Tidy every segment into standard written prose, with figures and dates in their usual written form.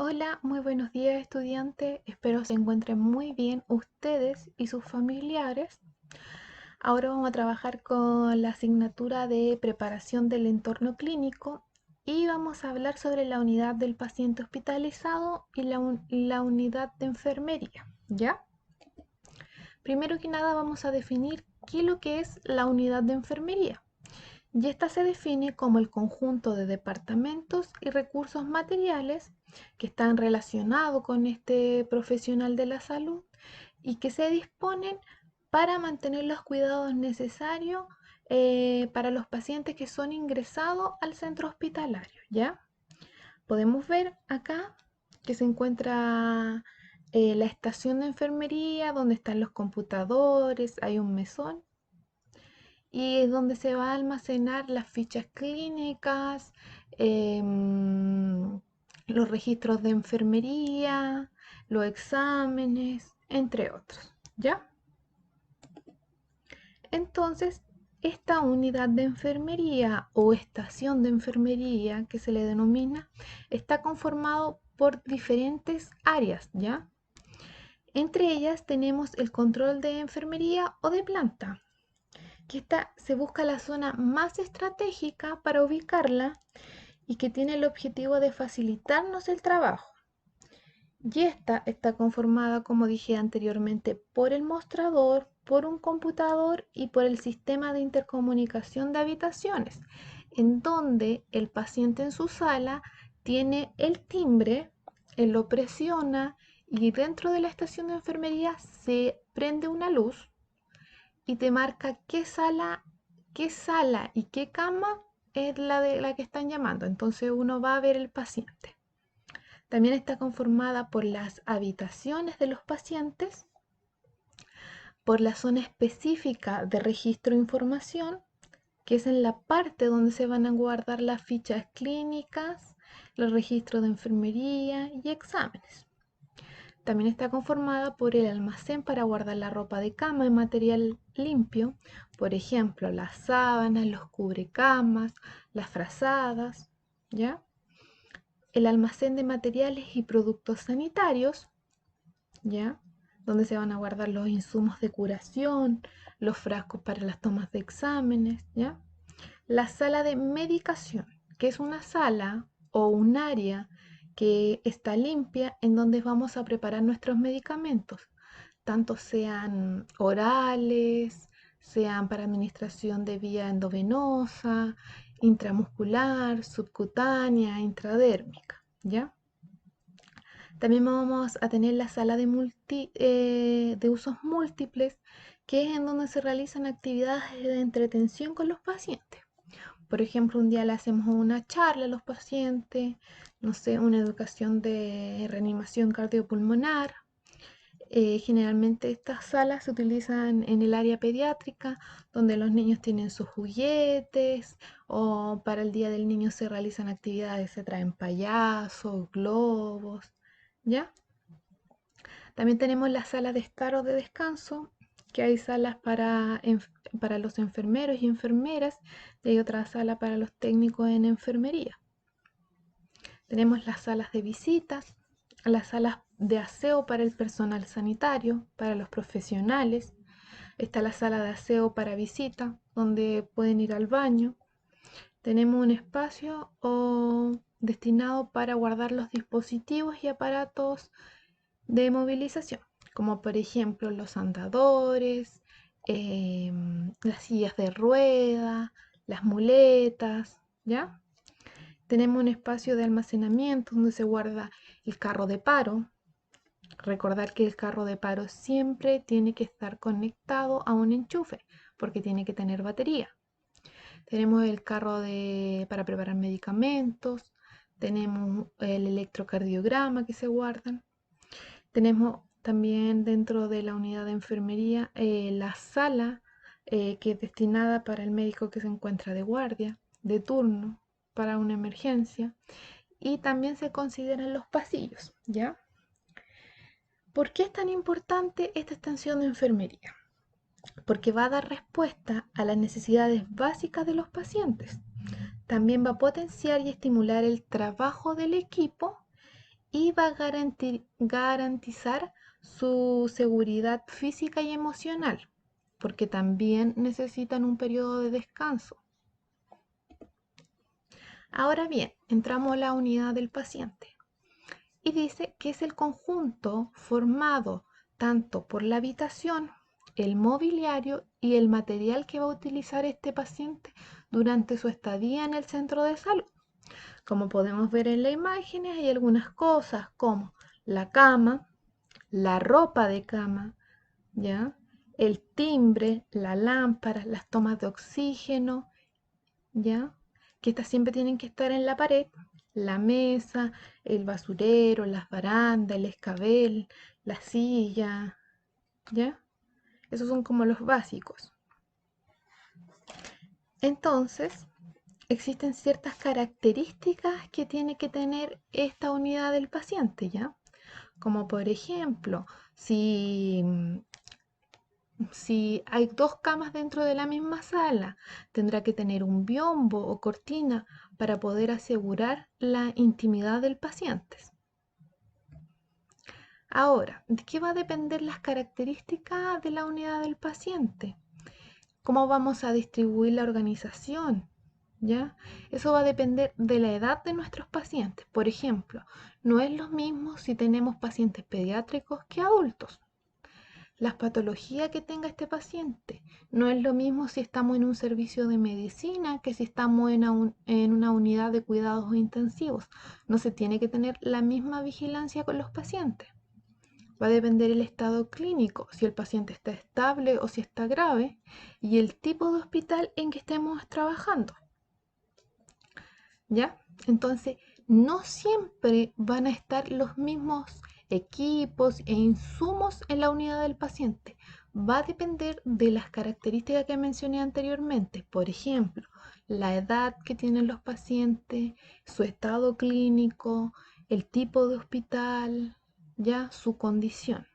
Hola, muy buenos días estudiantes. Espero se encuentren muy bien ustedes y sus familiares. Ahora vamos a trabajar con la asignatura de preparación del entorno clínico y vamos a hablar sobre la unidad del paciente hospitalizado y la unidad de enfermería. ¿Ya? Primero que nada vamos a definir qué es lo que es la unidad de enfermería. Y esta se define como el conjunto de departamentos y recursos materiales que están relacionados con este profesional de la salud y que se disponen para mantener los cuidados necesarios para los pacientes que son ingresados al centro hospitalario, ¿ya? Podemos ver acá que se encuentra la estación de enfermería donde están los computadores, hay un mesón y es donde se va a almacenar las fichas clínicas, los registros de enfermería, los exámenes, entre otros, ¿ya? Entonces, esta unidad de enfermería o estación de enfermería que se le denomina está conformado por diferentes áreas, ¿ya? Entre ellas tenemos el control de enfermería o de planta, que esta se busca la zona más estratégica para ubicarla y que tiene el objetivo de facilitarnos el trabajo. Y esta está conformada, como dije anteriormente, por el mostrador, por un computador y por el sistema de intercomunicación de habitaciones, en donde el paciente en su sala tiene el timbre, él lo presiona y dentro de la estación de enfermería se prende una luz y te marca qué sala y qué cama es la de la que están llamando. Entonces uno va a ver el paciente. También está conformada por las habitaciones de los pacientes, por la zona específica de registro de información, que es en la parte donde se van a guardar las fichas clínicas, los registros de enfermería y exámenes. También está conformada por el almacén para guardar la ropa de cama en material limpio, por ejemplo, las sábanas, los cubrecamas, las frazadas, ¿ya? El almacén de materiales y productos sanitarios, ¿ya? Donde se van a guardar los insumos de curación, los frascos para las tomas de exámenes, ¿ya? La sala de medicación, que es una sala o un área que está limpia en donde vamos a preparar nuestros medicamentos, tanto sean orales, sean para administración de vía endovenosa, intramuscular, subcutánea, intradérmica, ¿ya? También vamos a tener la sala de usos múltiples, que es en donde se realizan actividades de entretención con los pacientes. Por ejemplo, un día le hacemos una charla a los pacientes, no sé, una educación de reanimación cardiopulmonar. Generalmente estas salas se utilizan en el área pediátrica, donde los niños tienen sus juguetes, o para el Día del Niño se realizan actividades, se traen payasos, globos, ¿ya? También tenemos la sala de estar o de descanso, que hay salas para los enfermeros y enfermeras y hay otra sala para los técnicos en enfermería. Tenemos las salas de visitas, las salas de aseo para el personal sanitario, para los profesionales. Está la sala de aseo para visita, donde pueden ir al baño. Tenemos un espacio destinado para guardar los dispositivos y aparatos de movilización, como por ejemplo los andadores, las sillas de rueda, las muletas, ¿ya? Tenemos un espacio de almacenamiento donde se guarda el carro de paro. Recordar que el carro de paro siempre tiene que estar conectado a un enchufe porque tiene que tener batería. Tenemos el para preparar medicamentos, tenemos el electrocardiograma que se guardan. Tenemos también dentro de la unidad de enfermería la sala que es destinada para el médico que se encuentra de guardia, de turno, para una emergencia. Y también se consideran los pasillos, ¿ya? ¿Por qué es tan importante esta extensión de enfermería? Porque va a dar respuesta a las necesidades básicas de los pacientes. También va a potenciar y estimular el trabajo del equipo y va a garantizar su seguridad física y emocional, porque también necesitan un periodo de descanso. Ahora bien, entramos a la unidad del paciente y dice que es el conjunto formado tanto por la habitación, el mobiliario y el material que va a utilizar este paciente durante su estadía en el centro de salud. Como podemos ver en las imágenes, hay algunas cosas como la cama, la ropa de cama, ¿ya? El timbre, la lámpara, las tomas de oxígeno, ¿ya? Que estas siempre tienen que estar en la pared, la mesa, el basurero, las barandas, el escabel, la silla, ¿ya? Esos son como los básicos. Entonces, existen ciertas características que tiene que tener esta unidad del paciente, ¿ya? Como por ejemplo, si hay dos camas dentro de la misma sala, tendrá que tener un biombo o cortina para poder asegurar la intimidad del paciente. Ahora, ¿de qué va a depender las características de la unidad del paciente? ¿Cómo vamos a distribuir la organización? ¿Ya? Eso va a depender de la edad de nuestros pacientes. Por ejemplo, no es lo mismo si tenemos pacientes pediátricos que adultos. Las patologías que tenga este paciente. No es lo mismo si estamos en un servicio de medicina que si estamos en una unidad de cuidados intensivos. No se tiene que tener la misma vigilancia con los pacientes. Va a depender el estado clínico, si el paciente está estable o si está grave, y el tipo de hospital en que estemos trabajando. ¿Ya? Entonces, no siempre van a estar los mismos equipos e insumos en la unidad del paciente. Va a depender de las características que mencioné anteriormente. Por ejemplo, la edad que tienen los pacientes, su estado clínico, el tipo de hospital, ya su condición.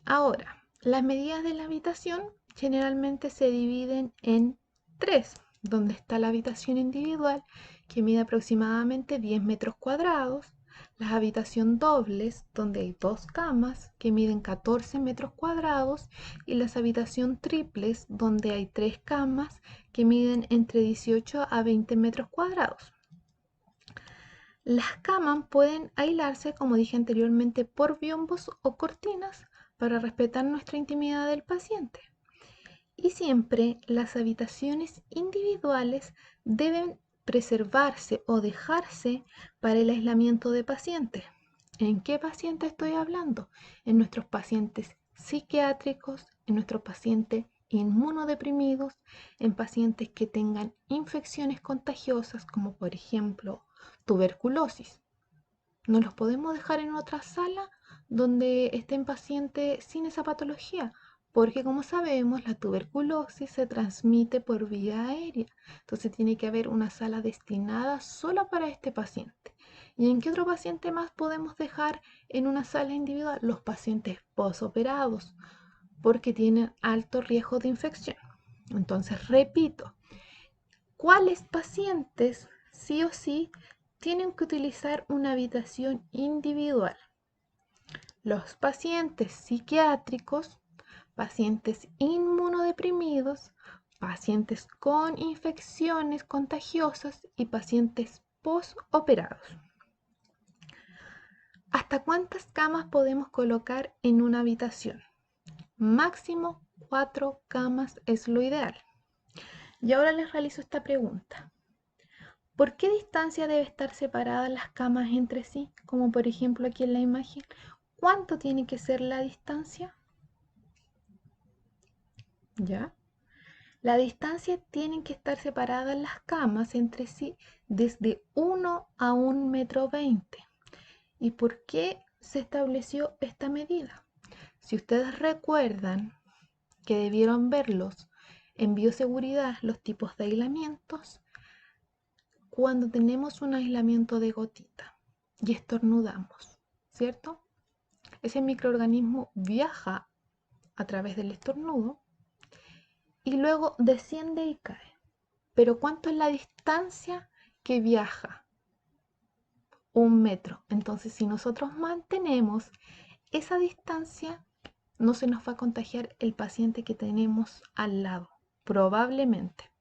Ahora, las medidas de la habitación generalmente se dividen en tres, donde está la habitación individual, que mide aproximadamente 10 metros cuadrados, las habitaciones dobles, donde hay dos camas, que miden 14 metros cuadrados, y las habitaciones triples, donde hay tres camas, que miden entre 18 a 20 metros cuadrados. Las camas pueden aislarse, como dije anteriormente, por biombos o cortinas para respetar nuestra intimidad del paciente. Y siempre las habitaciones individuales deben preservarse o dejarse para el aislamiento de pacientes. ¿En qué paciente estoy hablando? En nuestros pacientes psiquiátricos, en nuestros pacientes inmunodeprimidos, en pacientes que tengan infecciones contagiosas como por ejemplo tuberculosis. No los podemos dejar en otra sala donde estén pacientes sin esa patología, porque como sabemos, la tuberculosis se transmite por vía aérea. Entonces tiene que haber una sala destinada solo para este paciente. ¿Y en qué otro paciente más podemos dejar en una sala individual? Los pacientes posoperados, porque tienen alto riesgo de infección. Entonces, repito, ¿cuáles pacientes sí o sí tienen que utilizar una habitación individual? Los pacientes psiquiátricos, pacientes inmunodeprimidos, pacientes con infecciones contagiosas y pacientes postoperados. ¿Hasta cuántas camas podemos colocar en una habitación? Máximo 4 camas es lo ideal. Y ahora les realizo esta pregunta. ¿Por qué distancia debe estar separadas las camas entre sí? Como por ejemplo aquí en la imagen. ¿Cuánto tiene que ser la distancia? ¿Ya? La distancia tienen que estar separadas las camas entre sí desde 1 a 1,20 m. ¿Y por qué se estableció esta medida? Si ustedes recuerdan que debieron verlos en bioseguridad, los tipos de aislamientos, cuando tenemos un aislamiento de gotita y estornudamos, ¿cierto? Ese microorganismo viaja a través del estornudo y luego desciende y cae. Pero ¿cuánto es la distancia que viaja? 1 metro. Entonces, si nosotros mantenemos esa distancia, no se nos va a contagiar el paciente que tenemos al lado, probablemente.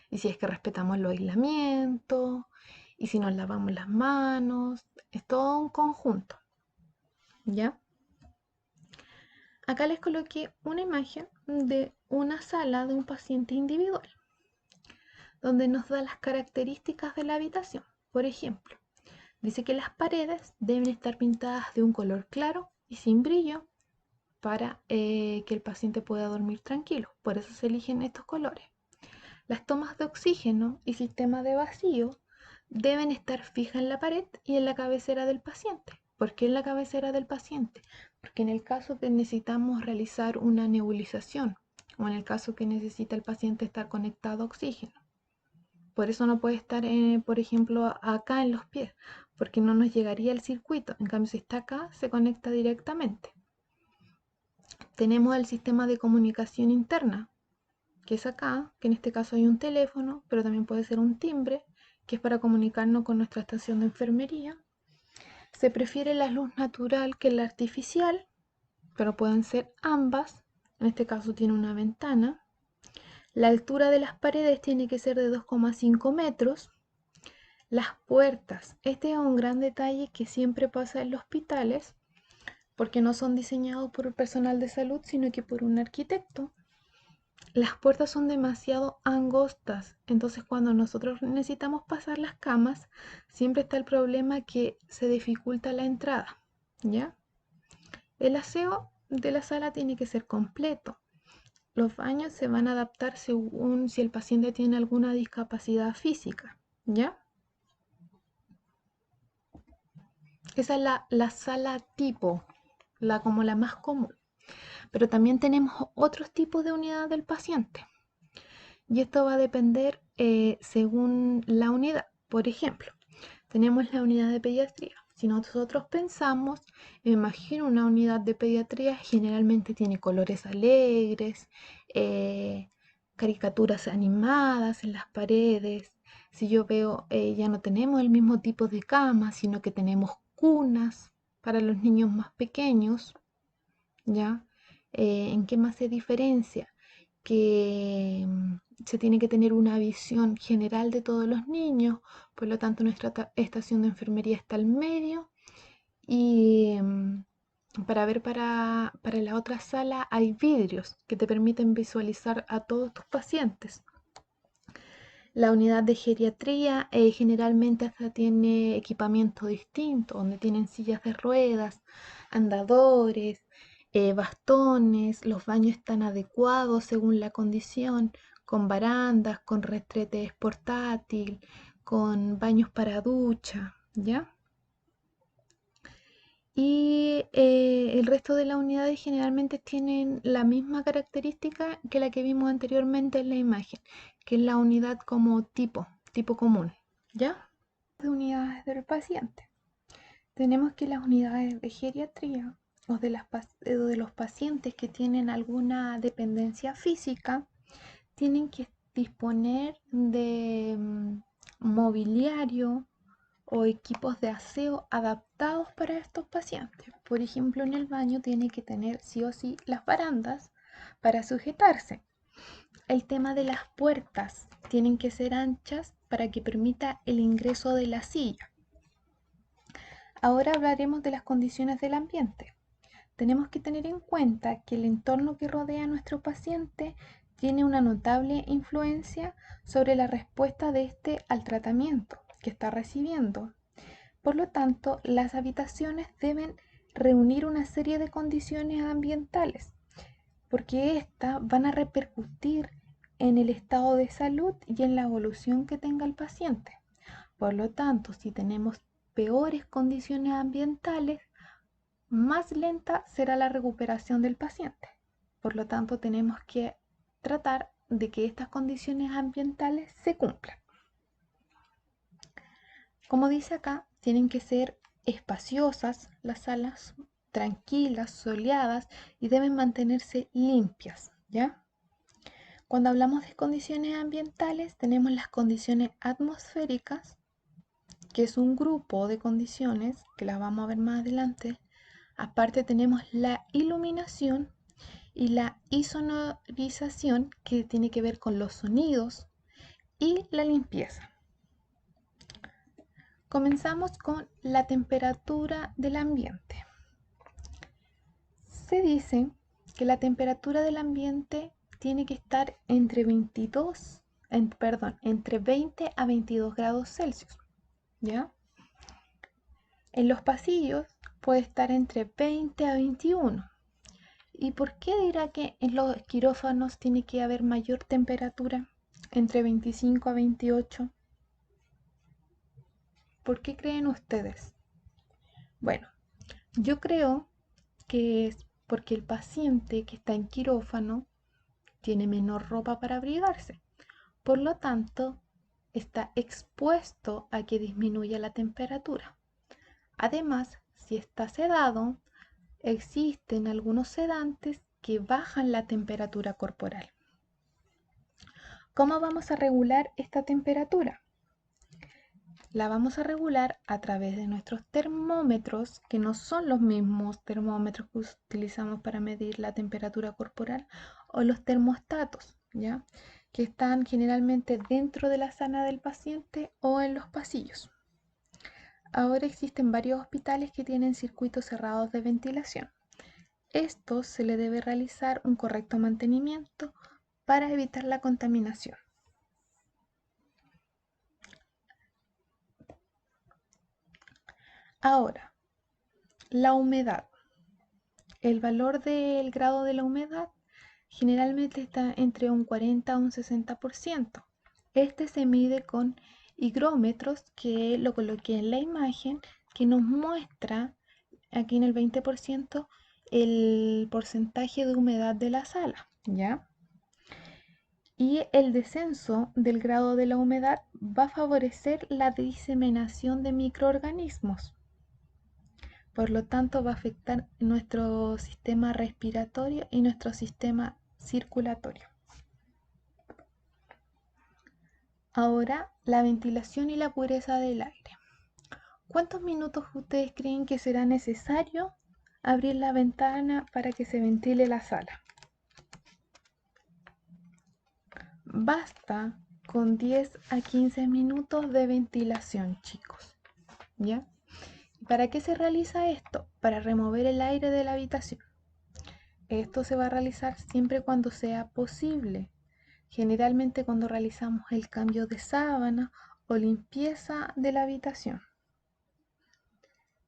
Y si es que respetamos los aislamientos, y si nos lavamos las manos, es todo un conjunto, ¿ya? Acá les coloqué una imagen de una sala de un paciente individual, donde nos da las características de la habitación. Por ejemplo, dice que las paredes deben estar pintadas de un color claro y sin brillo para que el paciente pueda dormir tranquilo. Por eso se eligen estos colores. Las tomas de oxígeno y sistema de vacío deben estar fijas en la pared y en la cabecera del paciente. ¿Por qué en la cabecera del paciente? Porque en el caso que necesitamos realizar una nebulización o en el caso que necesita el paciente estar conectado a oxígeno. Por eso no puede estar, por ejemplo, acá en los pies, porque no nos llegaría el circuito. En cambio, si está acá, se conecta directamente. Tenemos el sistema de comunicación interna, que es acá, que en este caso hay un teléfono, pero también puede ser un timbre, que es para comunicarnos con nuestra estación de enfermería. Se prefiere la luz natural que la artificial, pero pueden ser ambas. En este caso tiene una ventana. La altura de las paredes tiene que ser de 2,5 metros. Las puertas, este es un gran detalle que siempre pasa en los hospitales, porque no son diseñados por el personal de salud, sino que por un arquitecto. Las puertas son demasiado angostas, entonces cuando nosotros necesitamos pasar las camas, siempre está el problema que se dificulta la entrada, ¿ya? El aseo de la sala tiene que ser completo. Los baños se van a adaptar según si el paciente tiene alguna discapacidad física, ¿ya? Esa es la sala tipo, como la más común. Pero también tenemos otros tipos de unidad del paciente. Y esto va a depender según la unidad. Por ejemplo, tenemos la unidad de pediatría. Si nosotros pensamos, me imagino una unidad de pediatría generalmente tiene colores alegres, caricaturas animadas en las paredes. Si yo veo, ya no tenemos el mismo tipo de cama, sino que tenemos cunas para los niños más pequeños, ¿ya? ¿En qué más se diferencia? Que se tiene que tener una visión general de todos los niños, por lo tanto nuestra estación de enfermería está al medio y para ver para la otra sala hay vidrios que te permiten visualizar a todos tus pacientes. La unidad de geriatría generalmente hasta tiene equipamiento distinto, donde tienen sillas de ruedas, andadores, bastones, los baños están adecuados según la condición, con barandas, con retretes portátil, con baños para ducha, ¿ya? Y el resto de las unidades generalmente tienen la misma característica que la que vimos anteriormente en la imagen, que es la unidad como tipo común, ¿ya? De unidades del paciente. Tenemos que las unidades de geriatría o de los pacientes que tienen alguna dependencia física tienen que disponer de mobiliario o equipos de aseo adaptados para estos pacientes. Por ejemplo, en el baño tiene que tener sí o sí las barandas para sujetarse. El tema de las puertas tienen que ser anchas para que permita el ingreso de la silla. Ahora hablaremos de las condiciones del ambiente. Tenemos que tener en cuenta que el entorno que rodea a nuestro paciente tiene una notable influencia sobre la respuesta de este al tratamiento que está recibiendo. Por lo tanto, las habitaciones deben reunir una serie de condiciones ambientales, porque éstas van a repercutir en el estado de salud y en la evolución que tenga el paciente. Por lo tanto, si tenemos peores condiciones ambientales, más lenta será la recuperación del paciente. Por lo tanto, tenemos que tratar de que estas condiciones ambientales se cumplan. Como dice acá, tienen que ser espaciosas las salas, tranquilas, soleadas y deben mantenerse limpias, ¿ya? Cuando hablamos de condiciones ambientales, tenemos las condiciones atmosféricas, que es un grupo de condiciones que las vamos a ver más adelante. Aparte tenemos la iluminación y la insonorización, que tiene que ver con los sonidos, y la limpieza. Comenzamos con la temperatura del ambiente. Se dice que la temperatura del ambiente tiene que estar entre 20 a 22 grados Celsius, ¿ya? En los pasillos puede estar entre 20 a 21. ¿Y por qué dirá que en los quirófanos tiene que haber mayor temperatura, entre 25 a 28? ¿Por qué creen ustedes? Bueno, yo creo que es porque el paciente que está en quirófano tiene menor ropa para abrigarse. Por lo tanto, está expuesto a que disminuya la temperatura. Además, si está sedado, existen algunos sedantes que bajan la temperatura corporal. ¿Cómo vamos a regular esta temperatura? La vamos a regular a través de nuestros termómetros, que no son los mismos termómetros que utilizamos para medir la temperatura corporal, o los termostatos, ¿ya? Que están generalmente dentro de la sala del paciente o en los pasillos. Ahora existen varios hospitales que tienen circuitos cerrados de ventilación. Esto se le debe realizar un correcto mantenimiento para evitar la contaminación. Ahora, la humedad. El valor del grado de la humedad generalmente está entre un 40 a un 60%. Este se mide con higrómetros, que lo coloqué en la imagen, que nos muestra aquí en el 20% el porcentaje de humedad de la sala, ¿ya? Y el descenso del grado de la humedad va a favorecer la diseminación de microorganismos. Por lo tanto, va a afectar nuestro sistema respiratorio y nuestro sistema circulatorio. Ahora, la ventilación y la pureza del aire. ¿Cuántos minutos ustedes creen que será necesario abrir la ventana para que se ventile la sala? Basta con 10 a 15 minutos de ventilación, chicos, ¿ya? ¿Para qué se realiza esto? Para remover el aire de la habitación. Esto se va a realizar siempre cuando sea posible, generalmente cuando realizamos el cambio de sábana o limpieza de la habitación.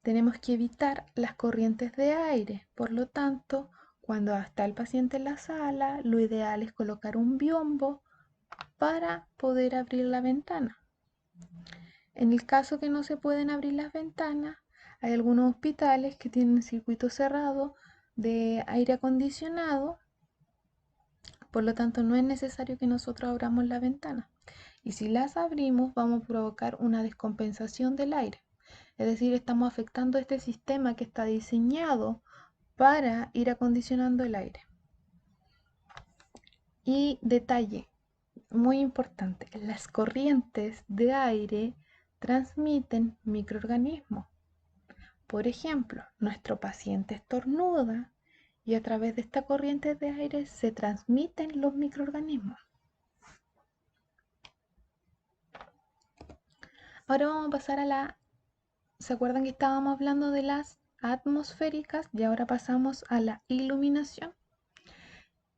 Tenemos que evitar las corrientes de aire, por lo tanto, cuando está el paciente en la sala, lo ideal es colocar un biombo para poder abrir la ventana. En el caso que no se pueden abrir las ventanas, hay algunos hospitales que tienen circuito cerrado de aire acondicionado, por lo tanto no es necesario que nosotros abramos la ventana. Y si las abrimos, vamos a provocar una descompensación del aire. Es decir, estamos afectando este sistema que está diseñado para ir acondicionando el aire. Y detalle muy importante, las corrientes de aire transmiten microorganismos. Por ejemplo, nuestro paciente estornuda y a través de esta corriente de aire se transmiten los microorganismos. Ahora vamos a pasar a la... ¿Se acuerdan que estábamos hablando de las atmosféricas? Y ahora pasamos a la iluminación.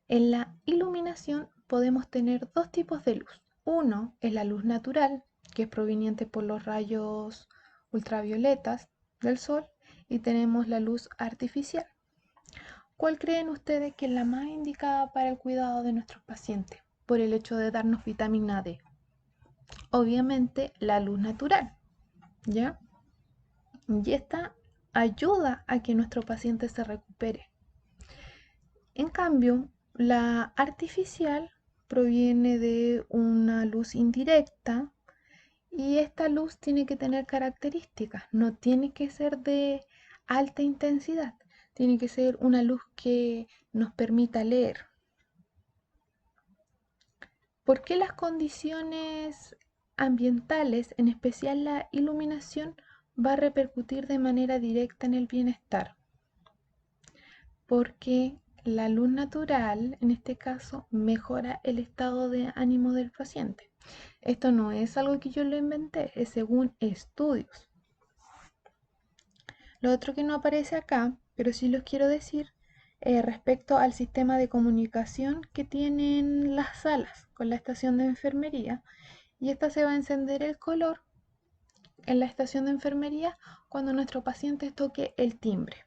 En la iluminación podemos tener dos tipos de luz. Uno es la luz natural, que es proveniente por los rayos ultravioletas del sol, y tenemos la luz artificial. ¿Cuál creen ustedes que es la más indicada para el cuidado de nuestros pacientes por el hecho de darnos vitamina D? Obviamente la luz natural, ¿ya? Y esta ayuda a que nuestro paciente se recupere. En cambio, la artificial proviene de una luz indirecta, y esta luz tiene que tener características, no tiene que ser de alta intensidad, tiene que ser una luz que nos permita leer. ¿Por qué las condiciones ambientales, en especial la iluminación, va a repercutir de manera directa en el bienestar, porque la luz natural, en este caso, mejora el estado de ánimo del paciente. Esto no es algo que yo lo inventé, es según estudios. Lo otro que no aparece acá, pero sí los quiero decir, respecto al sistema de comunicación que tienen las salas con la estación de enfermería, y esta se va a encender el color en la estación de enfermería cuando nuestro paciente toque el timbre.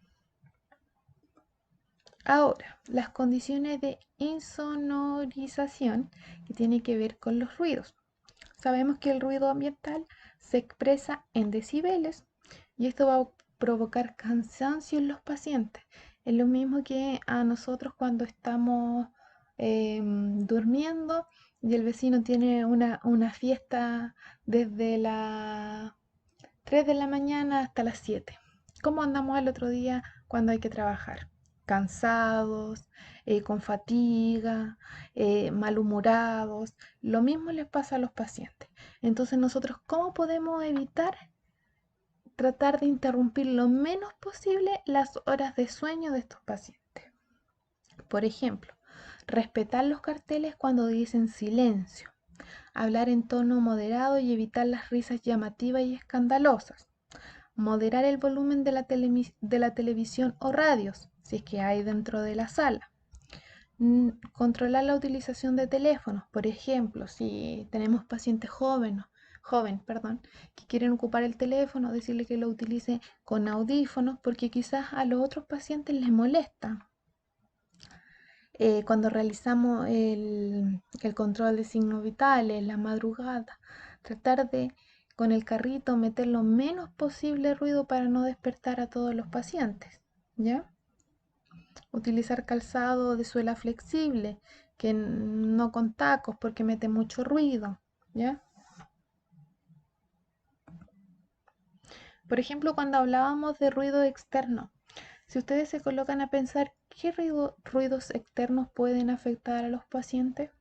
Ahora, las condiciones de insonorización que tiene que ver con los ruidos. Sabemos que el ruido ambiental se expresa en decibeles y esto va a provocar cansancio en los pacientes. Es lo mismo que a nosotros cuando estamos durmiendo y el vecino tiene una fiesta desde las 3 de la mañana hasta las 7. ¿Cómo andamos al otro día cuando hay que trabajar? Cansados, con fatiga, malhumorados. Lo mismo les pasa a los pacientes. Entonces nosotros, ¿cómo podemos evitar tratar de interrumpir lo menos posible las horas de sueño de estos pacientes? Por ejemplo, respetar los carteles cuando dicen silencio, hablar en tono moderado y evitar las risas llamativas y escandalosas, moderar el volumen de la televisión o radios, si es que hay dentro de la sala. Controlar la utilización de teléfonos, por ejemplo, si tenemos pacientes joven, que quieren ocupar el teléfono, decirle que lo utilice con audífonos, porque quizás a los otros pacientes les molesta. Cuando realizamos el control de signos vitales, la madrugada, tratar de con el carrito meter lo menos posible ruido para no despertar a todos los pacientes, ¿ya? Utilizar calzado de suela flexible, que no con tacos porque mete mucho ruido, ¿ya? Por ejemplo, cuando hablábamos de ruido externo, si ustedes se colocan a pensar qué ruidos externos pueden afectar a los pacientes,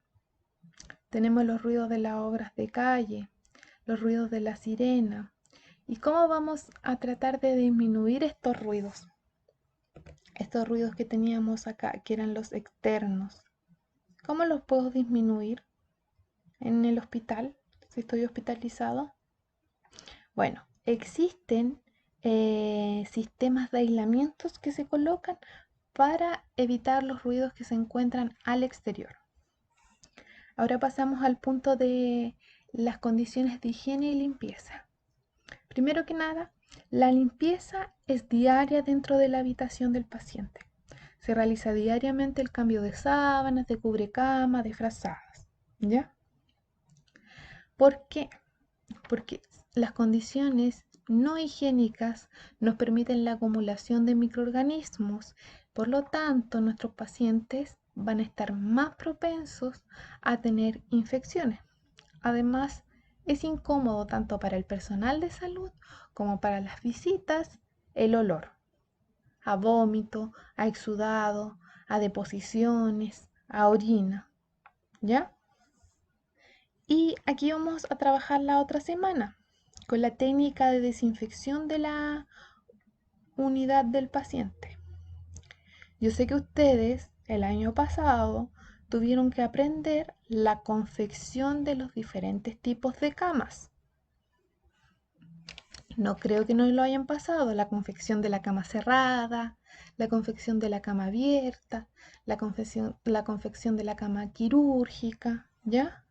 tenemos los ruidos de las obras de calle, los ruidos de la sirena. ¿Y cómo vamos a tratar de disminuir estos ruidos? Estos ruidos que teníamos acá, que eran los externos. ¿Cómo los puedo disminuir en el hospital, si estoy hospitalizado? Bueno, existen sistemas de aislamientos que se colocan para evitar los ruidos que se encuentran al exterior. Ahora pasamos al punto de las condiciones de higiene y limpieza. Primero que nada, la limpieza es diaria dentro de la habitación del paciente. Se realiza diariamente el cambio de sábanas, de cubrecama, de frazadas, ¿ya? ¿Por qué? Porque las condiciones no higiénicas nos permiten la acumulación de microorganismos. Por lo tanto, nuestros pacientes van a estar más propensos a tener infecciones. Además, es incómodo tanto para el personal de salud como para las visitas el olor a vómito, a exudado, a deposiciones, a orina, ¿ya? Y aquí vamos a trabajar la otra semana con la técnica de desinfección de la unidad del paciente. Yo sé que ustedes el año pasado tuvieron que aprender la confección de los diferentes tipos de camas. No creo que no lo hayan pasado. La confección de la cama cerrada, la confección de la cama abierta, la confección de la cama quirúrgica, ¿ya?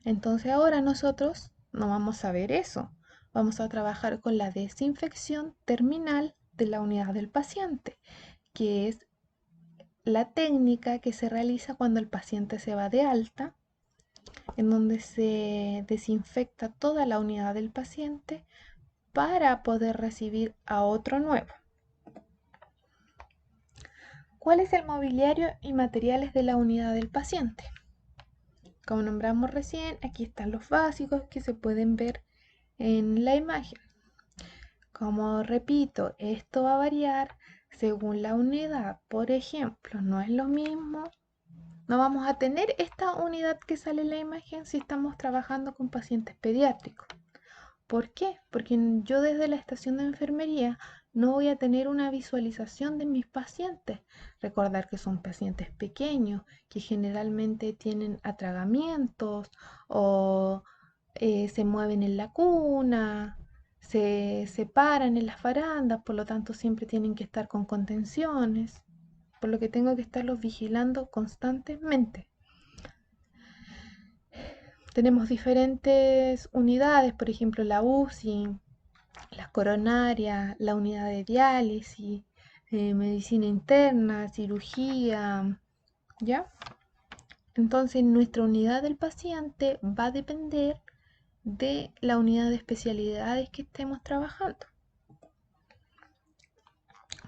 Entonces ahora nosotros no vamos a ver eso. Vamos a trabajar con la desinfección terminal de la unidad del paciente, que es la técnica que se realiza cuando el paciente se va de alta, en donde se desinfecta toda la unidad del paciente para poder recibir a otro nuevo. ¿Cuál es el mobiliario y materiales de la unidad del paciente? Como nombramos recién, aquí están los básicos que se pueden ver en la imagen. Como repito, esto va a variar según la unidad. Por ejemplo, no es lo mismo No vamos a tener esta unidad que sale en la imagen si estamos trabajando con pacientes pediátricos. ¿Por qué? Porque yo desde la estación de enfermería no voy a tener una visualización de mis pacientes. Recordar que son pacientes pequeños, que generalmente tienen atragamientos o se mueven en la cuna, se paran en las farandas, por lo tanto siempre tienen que estar con contenciones, por lo que tengo que estarlos vigilando constantemente. Tenemos diferentes unidades, por ejemplo la UCI, la coronaria, la unidad de diálisis, medicina interna, cirugía, ¿ya? Entonces nuestra unidad del paciente va a depender de la unidad de especialidades que estemos trabajando.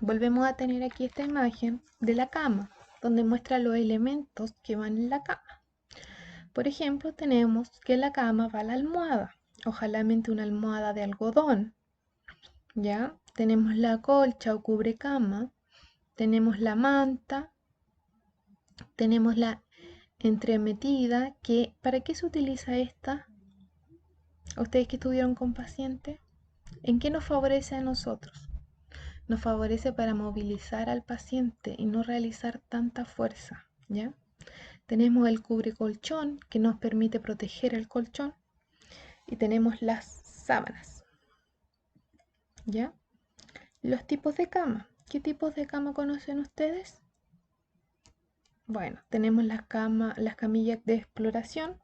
Volvemos a tener aquí esta imagen de la cama, donde muestra los elementos que van en la cama. Por ejemplo, tenemos que la cama va a la almohada, ojalá una almohada de algodón, ¿ya? Tenemos la colcha o cubrecama, tenemos la manta, tenemos la entremetida, que ¿para qué se utiliza esta? Ustedes que estuvieron con pacientes, ¿en qué nos favorece a nosotros? Nos favorece para movilizar al paciente y no realizar tanta fuerza, ¿ya? Tenemos el cubrecolchón que nos permite proteger el colchón y tenemos las sábanas, ¿ya? Los tipos de cama. ¿Qué tipos de cama conocen ustedes? Bueno, tenemos las camillas de exploración,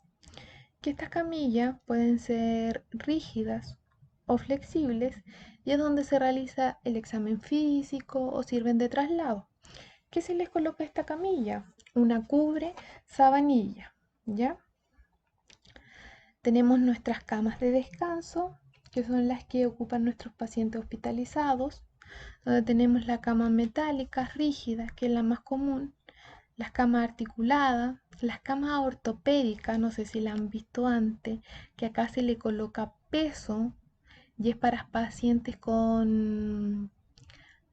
que estas camillas pueden ser rígidas o flexibles y es donde se realiza el examen físico o sirven de traslado. ¿Qué se les coloca a esta camilla? Una cubre sabanilla, ¿ya? Tenemos nuestras camas de descanso, que son las que ocupan nuestros pacientes hospitalizados, donde tenemos la cama metálica rígida, que es la más común, las camas articuladas, las camas ortopédicas, no sé si la han visto antes, que acá se le coloca peso y es para pacientes con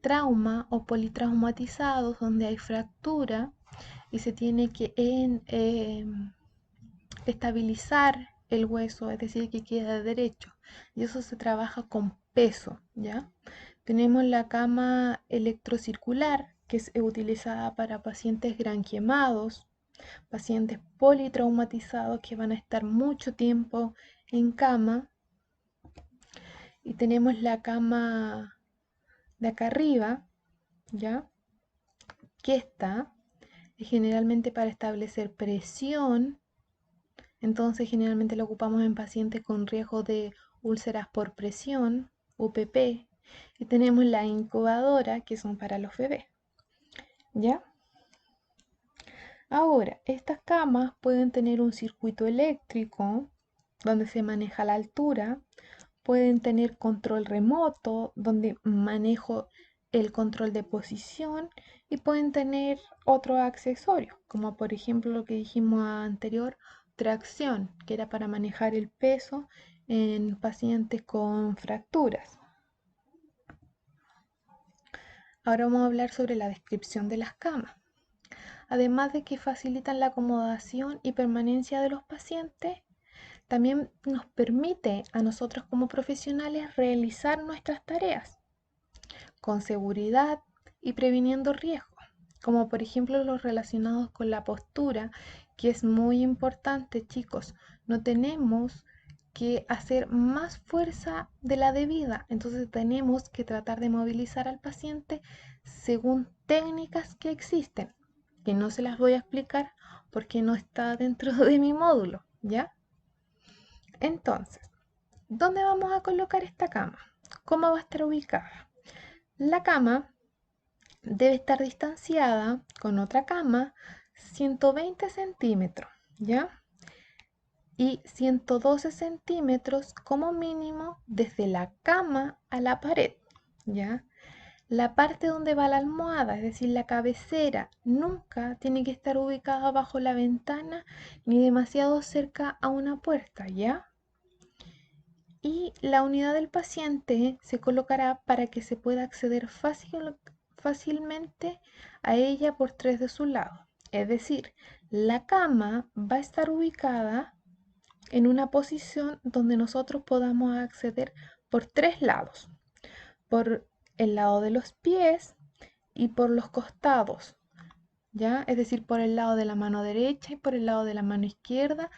trauma o politraumatizados donde hay fractura y se tiene que estabilizar el hueso, es decir, que queda derecho. Y eso se trabaja con peso, ¿ya? Tenemos la cama electrocircular, que es utilizada para pacientes gran quemados, pacientes politraumatizados que van a estar mucho tiempo en cama. Y tenemos la cama de acá arriba, ¿ya? Que está generalmente para establecer presión. Entonces generalmente lo ocupamos en pacientes con riesgo de úlceras por presión, UPP. Y tenemos la incubadora, que son para los bebés, ¿ya? Ahora, estas camas pueden tener un circuito eléctrico donde se maneja la altura, pueden tener control remoto donde manejo el control de posición y pueden tener otros accesorios, como por ejemplo lo que dijimos anterior, tracción, que era para manejar el peso en pacientes con fracturas. Ahora vamos a hablar sobre la descripción de las camas. Además de que facilitan la acomodación y permanencia de los pacientes, también nos permite a nosotros como profesionales realizar nuestras tareas con seguridad y previniendo riesgos, como por ejemplo los relacionados con la postura, que es muy importante, chicos. No tenemos que hacer más fuerza de la debida, entonces tenemos que tratar de movilizar al paciente según técnicas que existen, que no se las voy a explicar porque no está dentro de mi módulo, ¿ya? Entonces, ¿dónde vamos a colocar esta cama? ¿Cómo va a estar ubicada? La cama debe estar distanciada con otra cama 120 centímetros, ¿ya? Y 112 centímetros como mínimo desde la cama a la pared, ¿ya? La parte donde va la almohada, es decir, la cabecera, nunca tiene que estar ubicada bajo la ventana ni demasiado cerca a una puerta, ¿ya? Y la unidad del paciente se colocará para que se pueda acceder fácilmente a ella por tres de su lado. Es decir, la cama va a estar ubicada en una posición donde nosotros podamos acceder por tres lados, por el lado de los pies y por los costados, ¿ya? Es decir, por el lado de la mano derecha y por el lado de la mano izquierda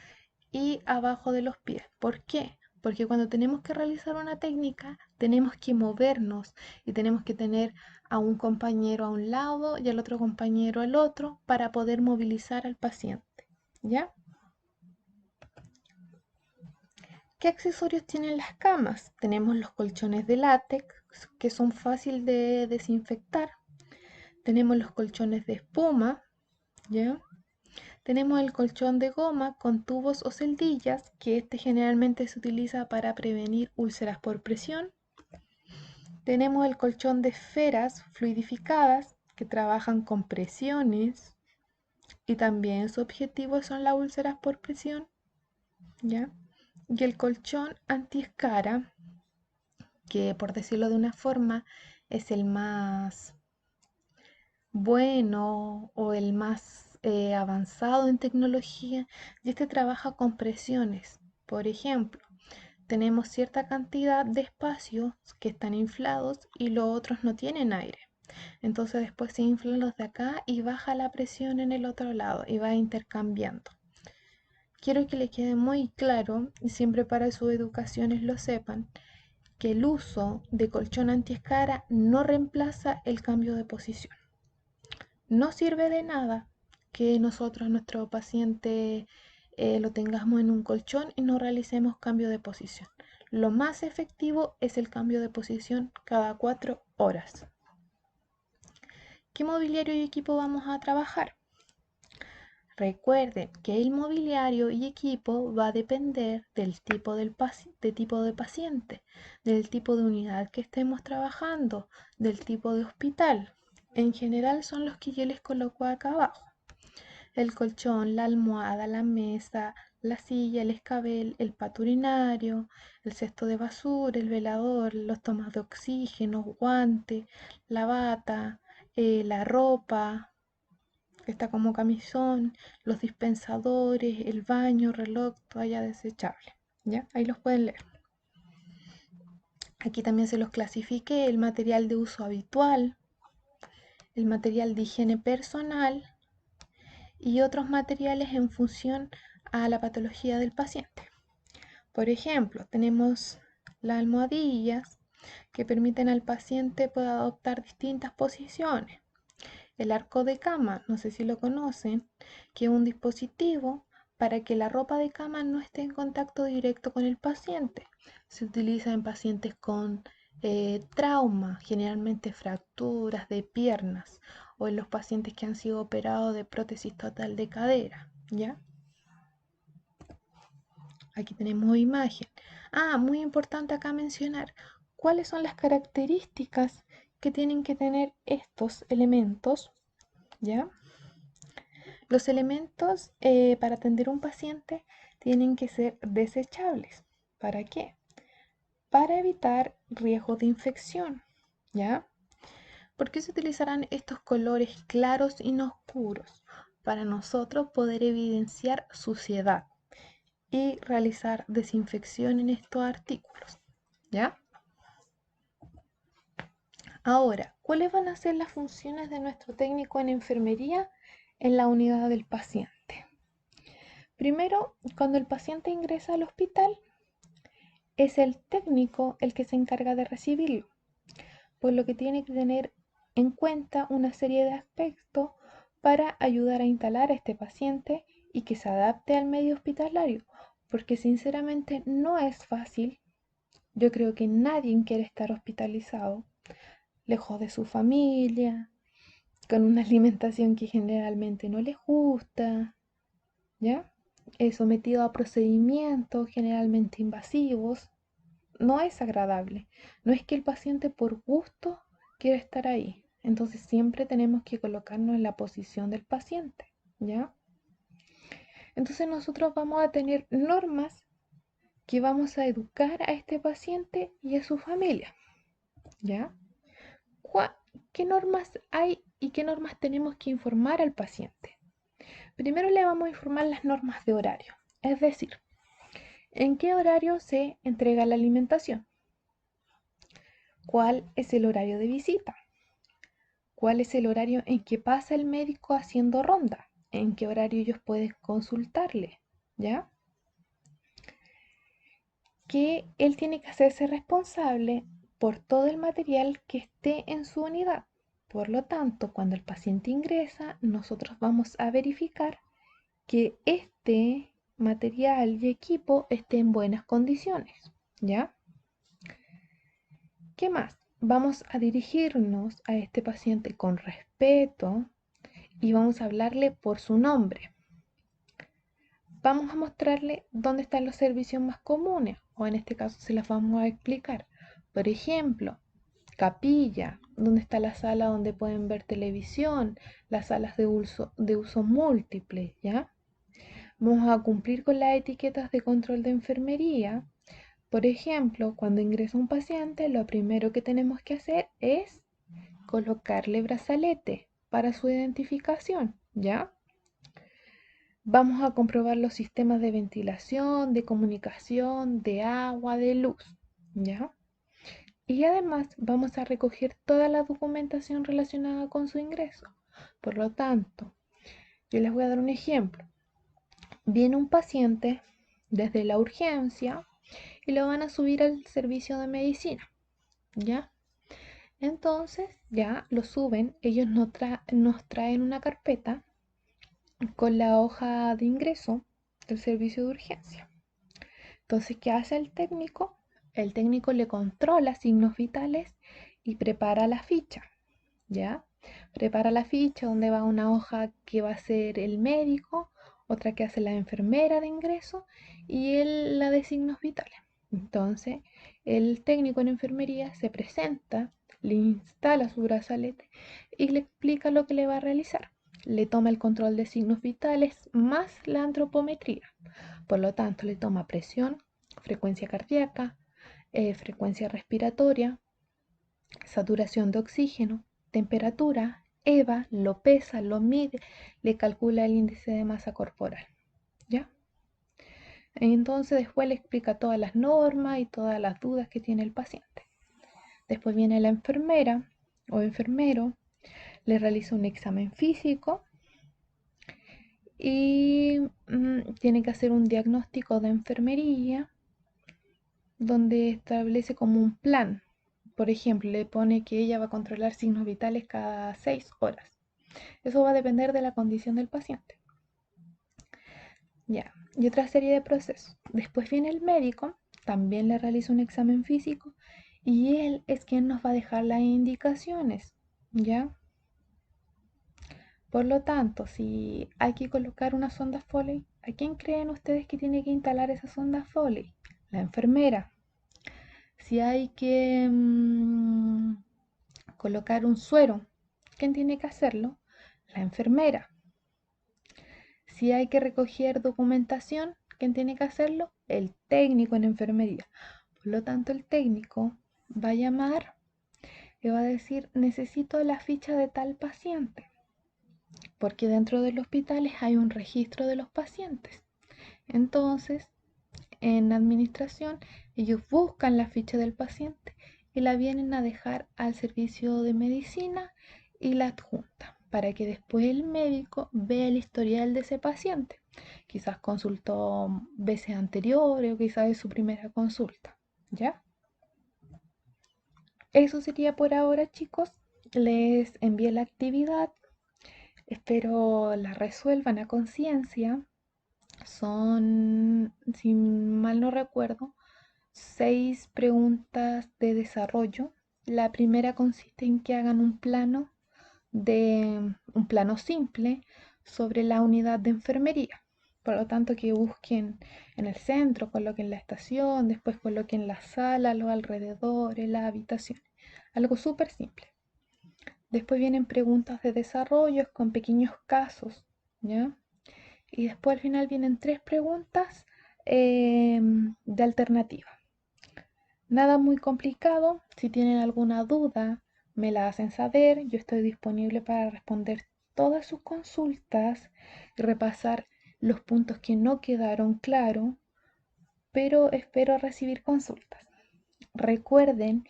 y abajo de los pies. ¿Por qué? Porque cuando tenemos que realizar una técnica, tenemos que movernos y tenemos que tener a un compañero a un lado y al otro compañero al otro para poder movilizar al paciente, ¿ya? ¿Qué accesorios tienen las camas? Tenemos los colchones de látex, que son fáciles de desinfectar. Tenemos los colchones de espuma, ¿ya? Tenemos el colchón de goma con tubos o celdillas, que este generalmente se utiliza para prevenir úlceras por presión. Tenemos el colchón de esferas fluidificadas, que trabajan con presiones y también su objetivo son las úlceras por presión, ¿ya? Y el colchón antiescara, que por decirlo de una forma es el más bueno o el más avanzado en tecnología, y este trabaja con presiones. Por ejemplo, tenemos cierta cantidad de espacios que están inflados y los otros no tienen aire. Entonces después se inflan los de acá y baja la presión en el otro lado y va intercambiando. Quiero que le quede muy claro, y siempre para sus educaciones lo sepan, que el uso de colchón antiescara no reemplaza el cambio de posición. No sirve de nada que nosotros, nuestro paciente, lo tengamos en un colchón y no realicemos cambio de posición. Lo más efectivo es el cambio de posición cada 4 horas. ¿Qué mobiliario y equipo vamos a trabajar? Recuerden que el mobiliario y equipo va a depender del tipo, tipo de paciente, del tipo de unidad que estemos trabajando, del tipo de hospital. En general son los que yo les coloco acá abajo. El colchón, la almohada, la mesa, la silla, el escabel, el pato urinario, el cesto de basura, el velador, los tomas de oxígeno, guante, la bata, la ropa, que está como camisón, los dispensadores, el baño, reloj, toalla desechable. ¿Ya? Ahí los pueden leer. Aquí también se los clasifique el material de uso habitual, el material de higiene personal y otros materiales en función a la patología del paciente. Por ejemplo, tenemos las almohadillas que permiten al paciente poder adoptar distintas posiciones. El arco de cama, no sé si lo conocen, que es un dispositivo para que la ropa de cama no esté en contacto directo con el paciente. Se utiliza en pacientes con trauma, generalmente fracturas de piernas, o en los pacientes que han sido operados de prótesis total de cadera, ¿ya? Aquí tenemos imagen. Muy importante acá mencionar cuáles son las características que tienen que tener estos elementos, ¿ya? Los elementos para atender a un paciente tienen que ser desechables. ¿Para qué? Para evitar riesgo de infección, ¿ya? ¿Por qué se utilizarán estos colores claros y no oscuros? Para nosotros poder evidenciar suciedad y realizar desinfección en estos artículos, ¿ya? Ahora, ¿cuáles van a ser las funciones de nuestro técnico en enfermería en la unidad del paciente? Primero, cuando el paciente ingresa al hospital, es el técnico el que se encarga de recibirlo, por lo que tiene que tener en cuenta una serie de aspectos para ayudar a instalar a este paciente y que se adapte al medio hospitalario, porque sinceramente no es fácil. Yo creo que nadie quiere estar hospitalizado, lejos de su familia, con una alimentación que generalmente no les gusta, ¿ya? Sometido a procedimientos generalmente invasivos. No es agradable. No es que el paciente por gusto quiera estar ahí. Entonces siempre tenemos que colocarnos en la posición del paciente, ¿ya? Entonces nosotros vamos a tener normas que vamos a educar a este paciente y a su familia, ¿ya? ¿Qué normas hay y qué normas tenemos que informar al paciente? Primero le vamos a informar las normas de horario, es decir, en qué horario se entrega la alimentación, cuál es el horario de visita, cuál es el horario en que pasa el médico haciendo ronda, en qué horario ellos pueden consultarle, ¿ya? Que él tiene que hacerse responsable por todo el material que esté en su unidad. Por lo tanto, cuando el paciente ingresa, nosotros vamos a verificar que este material y equipo esté en buenas condiciones, ¿ya? ¿Qué más? Vamos a dirigirnos a este paciente con respeto y vamos a hablarle por su nombre. Vamos a mostrarle dónde están los servicios más comunes, o en este caso se las vamos a explicar. Por ejemplo, capilla, donde está la sala donde pueden ver televisión, las salas de uso múltiple, ¿ya? Vamos a cumplir con las etiquetas de control de enfermería. Por ejemplo, cuando ingresa un paciente, lo primero que tenemos que hacer es colocarle brazalete para su identificación, ¿ya? Vamos a comprobar los sistemas de ventilación, de comunicación, de agua, de luz, ¿ya? Y además vamos a recoger toda la documentación relacionada con su ingreso. Por lo tanto, yo les voy a dar un ejemplo. Viene un paciente desde la urgencia y lo van a subir al servicio de medicina, ¿ya? Entonces ya lo suben, ellos nos traen una carpeta con la hoja de ingreso del servicio de urgencia. Entonces, ¿qué hace el técnico? El técnico le controla signos vitales y prepara la ficha, ¿ya? Prepara la ficha donde va una hoja que va a ser el médico, otra que hace la enfermera de ingreso y la de signos vitales. Entonces, el técnico en enfermería se presenta, le instala su brazalete y le explica lo que le va a realizar. Le toma el control de signos vitales más la antropometría. Por lo tanto, le toma presión, frecuencia cardíaca, frecuencia respiratoria, saturación de oxígeno, temperatura, EVA, lo pesa, lo mide, le calcula el índice de masa corporal, ¿ya? Entonces después le explica todas las normas y todas las dudas que tiene el paciente. Después viene la enfermera o enfermero, le realiza un examen físico y tiene que hacer un diagnóstico de enfermería donde establece como un plan. Por ejemplo, le pone que ella va a controlar signos vitales cada 6 horas. Eso va a depender de la condición del paciente. Ya, y otra serie de procesos. Después viene el médico, también le realiza un examen físico y él es quien nos va a dejar las indicaciones, ¿ya? Por lo tanto, si hay que colocar una sonda Foley, ¿a quién creen ustedes que tiene que instalar esa sonda Foley? La enfermera. Si hay que colocar un suero, ¿quién tiene que hacerlo? La enfermera. Si hay que recoger documentación, ¿quién tiene que hacerlo? El técnico en enfermería. Por lo tanto, el técnico va a llamar y va a decir, necesito la ficha de tal paciente, porque dentro de los hospitales hay un registro de los pacientes. Entonces, en administración, ellos buscan la ficha del paciente y la vienen a dejar al servicio de medicina y la adjunta para que después el médico vea el historial de ese paciente. Quizás consultó veces anteriores o quizás es su primera consulta, ¿ya? Eso sería por ahora, chicos. Les envié la actividad. Espero la resuelvan a conciencia. Son, si mal no recuerdo, 6 preguntas de desarrollo. La primera consiste en que hagan un plano simple sobre la unidad de enfermería. Por lo tanto, que busquen en el centro, coloquen la estación, después coloquen la sala, los alrededores, la habitación. Algo súper simple. Después vienen preguntas de desarrollo con pequeños casos, ¿ya? Y después al final vienen 3 preguntas de alternativa. Nada muy complicado. Si tienen alguna duda, me la hacen saber. Yo estoy disponible para responder todas sus consultas y repasar los puntos que no quedaron claros, pero espero recibir consultas. Recuerden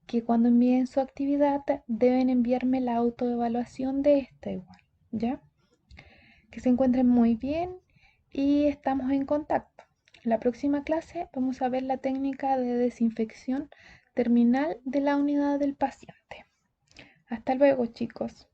que cuando envíen su actividad deben enviarme la autoevaluación de esta igual, ¿ya? Que se encuentren muy bien y estamos en contacto. En la próxima clase vamos a ver la técnica de desinfección terminal de la unidad del paciente. Hasta luego, chicos.